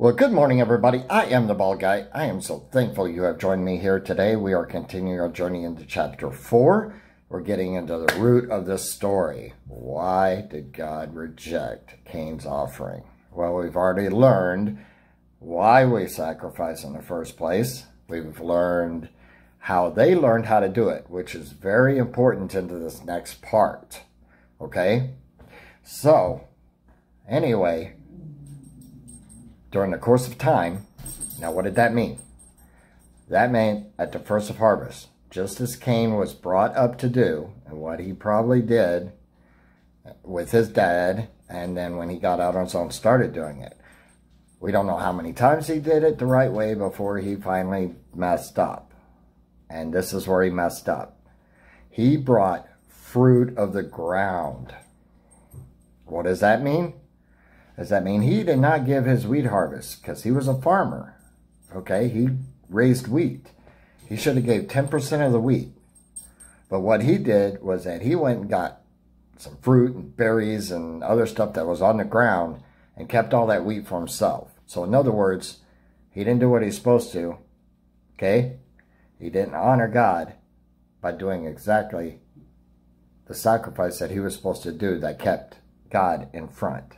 Well, good morning, everybody. I am the Bald Guy. I am so thankful you have joined me here today. We are continuing our journey into chapter 4. We're getting into the root of this story. Why did God reject Cain's offering? Well, we've already learned why we sacrifice in the first place. We've learned how they learned how to do it, which is very important into this next part. Okay? So, anyway, during the course of time, now what did that mean? That meant at the first of harvest, just as Cain was brought up to do, and what he probably did with his dad, and then when he got out on his own, started doing it. We don't know how many times he did it the right way before he finally messed up. And this is where he messed up. He brought fruit of the ground. What does that mean? Does that mean he did not give his wheat harvest because he was a farmer? Okay, he raised wheat. He should have gave 10% of the wheat. But what he did was that he went and got some fruit and berries and other stuff that was on the ground and kept all that wheat for himself. So in other words, he didn't do what he's supposed to. Okay? He didn't honor God by doing exactly the sacrifice that he was supposed to do that kept God in front.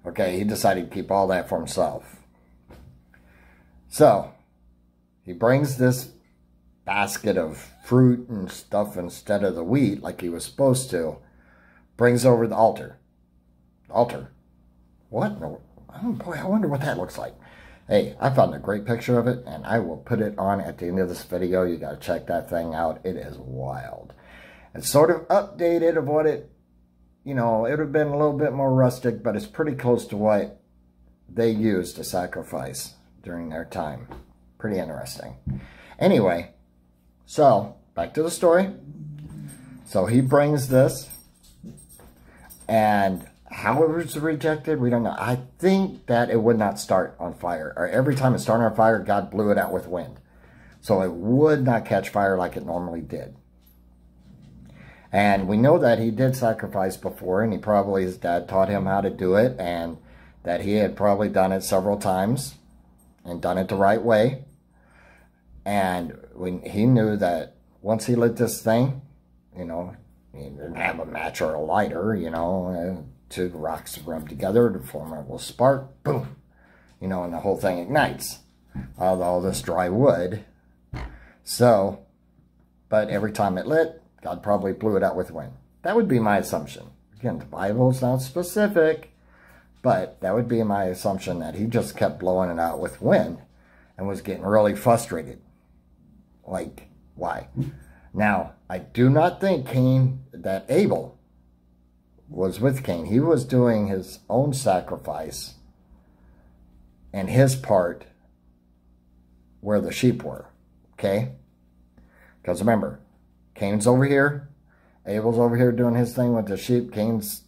Okay, he decided to keep all that for himself. So, he brings this basket of fruit and stuff instead of the wheat like he was supposed to. Brings over the altar. Altar? What? No. Oh boy, I wonder what that looks like. Hey, I found a great picture of it, and I will put it on at the end of this video. You got to check that thing out. It is wild. It's sort of updated of what it, you know, it would have been a little bit more rustic, but it's pretty close to what they used to sacrifice during their time. Pretty interesting. Anyway, so back to the story. So he brings this, and how it was rejected, we don't know. I think that it would not start on fire, or every time it started on fire, God blew it out with wind. So it would not catch fire like it normally did. And we know that he did sacrifice before, and his dad taught him how to do it, and that he had probably done it several times and done it the right way. And when he knew that once he lit this thing, you know, he didn't have a match or a lighter, you know, two rocks rub together to form a little spark, boom, you know, and the whole thing ignites out of all this dry wood. So, but every time it lit, God probably blew it out with wind. That would be my assumption. Again, the Bible is not specific, but that would be my assumption that he just kept blowing it out with wind and was getting really frustrated. Like, why? Now, I do not think that Abel was with Cain. He was doing his own sacrifice and his part where the sheep were. Okay? Because remember, Cain's over here. Abel's over here doing his thing with the sheep. Cain's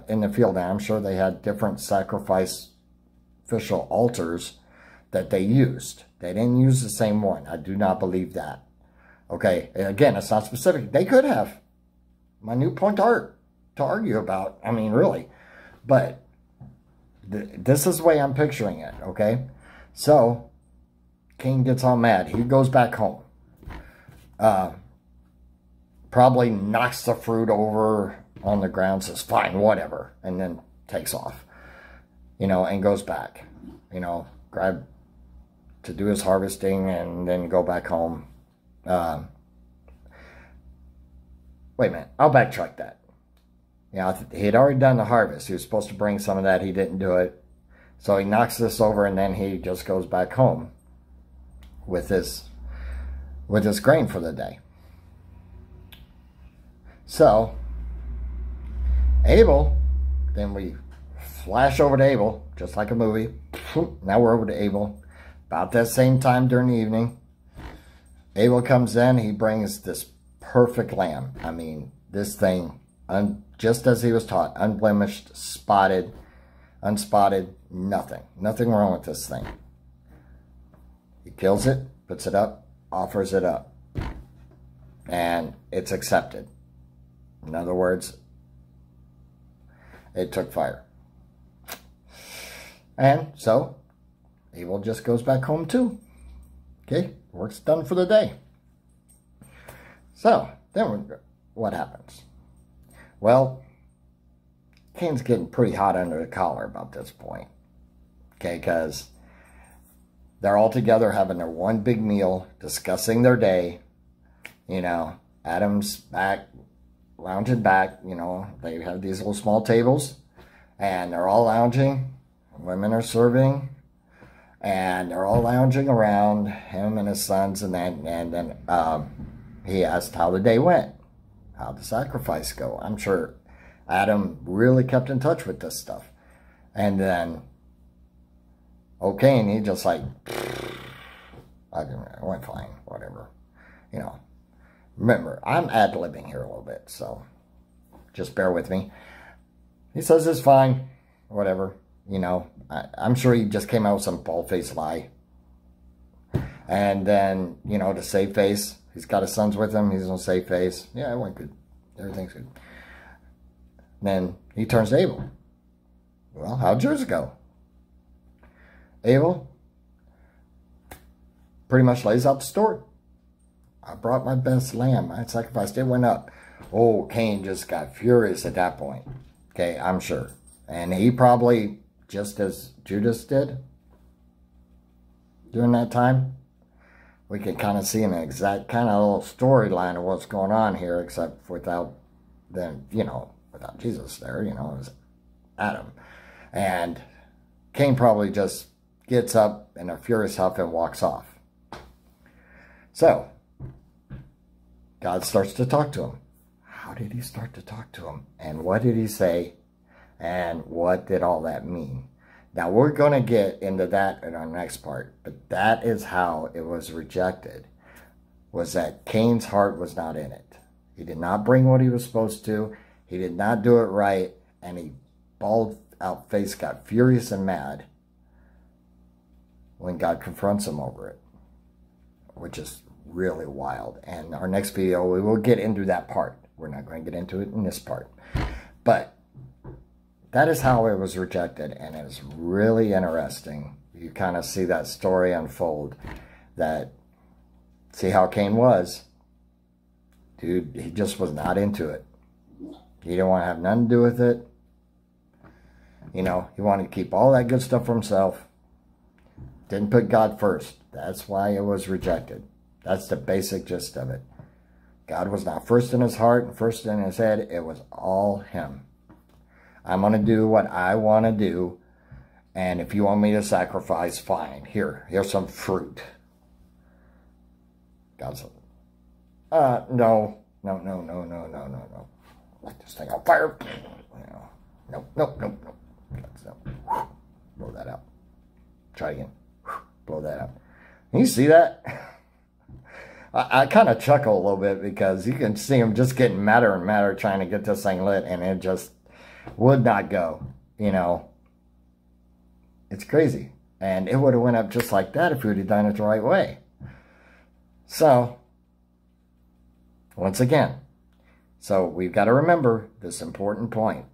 in the field. And I'm sure they had different sacrificial altars that they used. They didn't use the same one. I do not believe that. Okay, again, it's not specific. They could have. My new point to argue about. I mean, really. But this is the way I'm picturing it, okay? So, Cain gets all mad. He goes back home. Probably knocks the fruit over on the ground, says, fine, whatever, and then takes off, you know, and goes back, you know, to do his harvesting and then go back home. Wait a minute, I'll backtrack that. You know, he had already done the harvest. He was supposed to bring some of that. He didn't do it. So he knocks this over, and then he just goes back home with his grain for the day. So, Abel, then we flash over to Abel, just like a movie. Now we're over to Abel. About that same time during the evening, Abel comes in. He brings this perfect lamb. I mean, this thing, just as he was taught, unblemished, unspotted, nothing. Nothing wrong with this thing. He kills it, puts it up, offers it up. And it's accepted. In other words, it took fire. And so Abel just goes back home too. Okay, work's done for the day. So then what happens? Well, Cain's getting pretty hot under the collar about this point. Okay, because they're all together having their one big meal, discussing their day. You know, Adam's back, lounging back. You know, they have these little small tables, and they're all lounging. Women are serving, and they're all lounging around, him and his sons, and then he asked how the day went, how'd the sacrifice go. I'm sure Adam really kept in touch with this stuff. And then, Cain, he just like, I went fine, whatever. You know, remember, I'm ad-libbing here a little bit, so just bear with me. He says it's fine, whatever. You know, I'm sure he just came out with some bald-faced lie. And then, you know, to save face, he's got his sons with him. He's going to save face. Yeah, it went good. Everything's good. Then he turns to Abel. Well, how'd yours go? Abel pretty much lays out the story. I brought my best lamb. I sacrificed. It went up. Oh, Cain just got furious at that point. Okay, I'm sure. And he probably, just as Judas did during that time, we can kind of see an exact kind of little storyline of what's going on here, except without then, you know, without Jesus there, you know, it was Adam. And Cain probably just gets up in a furious huff and walks off. So, God starts to talk to him. How did he start to talk to him? And what did he say? And what did all that mean? Now, we're going to get into that in our next part, but that is how it was rejected, was that Cain's heart was not in it. He did not bring what he was supposed to. He did not do it right, and he bald out face got furious and mad when God confronts him over it, which is really wild. And our next video, we will get into that part. We're not going to get into it in this part. But that is how it was rejected, and it's really interesting. You kind of see that story unfold. See how Cain was. Dude, he just was not into it. He didn't want to have nothing to do with it. You know, he wanted to keep all that good stuff for himself. Didn't put God first. That's why it was rejected. That's the basic gist of it. God was not first in his heart and first in his head. It was all him. I'm going to do what I want to do. And if you want me to sacrifice, fine. Here's some fruit. God said, no. Light this thing on fire. No. No. Blow that out. Try again. Blow that out. Can you see that? I kind of chuckle a little bit because you can see him just getting madder and madder trying to get this thing lit, and it just would not go, you know. It's crazy. And it would have went up just like that if we would have done it the right way. So, once again, so we've got to remember this important point.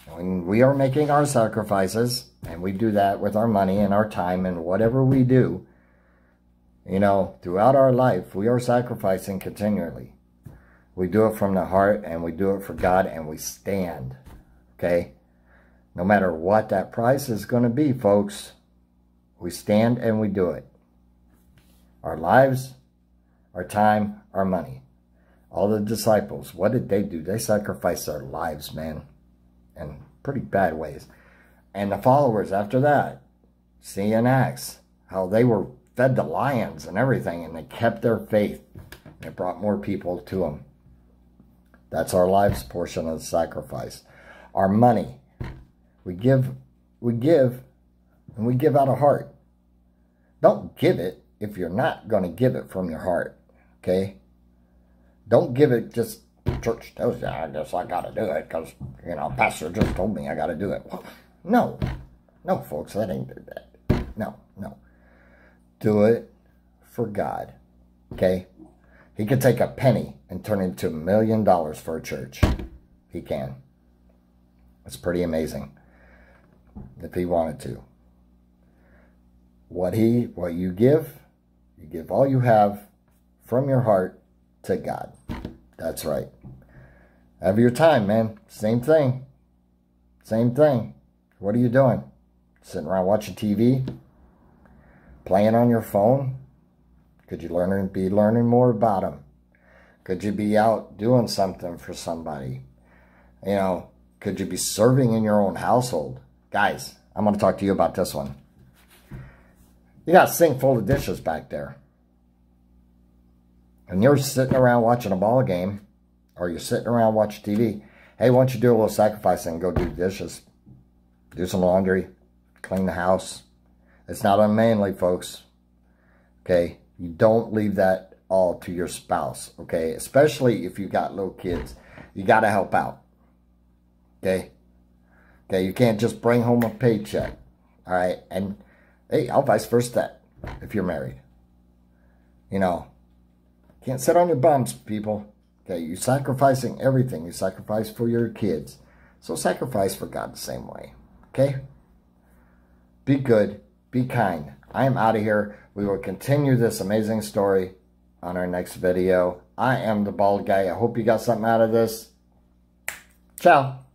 When we are making our sacrifices, and we do that with our money and our time and whatever we do, you know, throughout our life, we are sacrificing continually. We do it from the heart, and we do it for God, and we stand. Okay? No matter what that price is going to be, folks, we stand and we do it. Our lives, our time, our money. All the disciples, what did they do? They sacrificed their lives, man, in pretty bad ways. And the followers after that, see in Acts, how they were fed to lions and everything, and they kept their faith. And it brought more people to them. That's our lives portion of the sacrifice. Our money, we give, and we give out of heart. Don't give it if you're not going to give it from your heart, okay? Don't give it just, church tells you, I guess I got to do it because, you know, pastor just told me I got to do it. Well, no, folks, that ain't that. No. Do it for God, okay? He could take a penny and turn it into $1 million for a church. He can. It's pretty amazing if he wanted to. what you give all you have from your heart to God. That's right. Have your time, man. Same thing. Same thing. What are you doing? Sitting around watching TV? Playing on your phone? Could you be learning more about Him? Could you be out doing something for somebody? You know, could you be serving in your own household? Guys, I'm going to talk to you about this one. You got a sink full of dishes back there. And you're sitting around watching a ball game, or you're sitting around watching TV. Hey, why don't you do a little sacrifice and go do the dishes? Do some laundry. Clean the house. It's not unmanly, folks. Okay? You don't leave that all to your spouse. Okay? Especially if you got little kids. You got to help out. Okay? Okay, you can't just bring home a paycheck. All right? And, hey, I'll vice versa that if you're married. You know, can't sit on your bums, people. Okay, you're sacrificing everything. You sacrifice for your kids. So sacrifice for God the same way. Okay? Be good. Be kind. I am out of here. We will continue this amazing story on our next video. I am the Bald Guy. I hope you got something out of this. Ciao.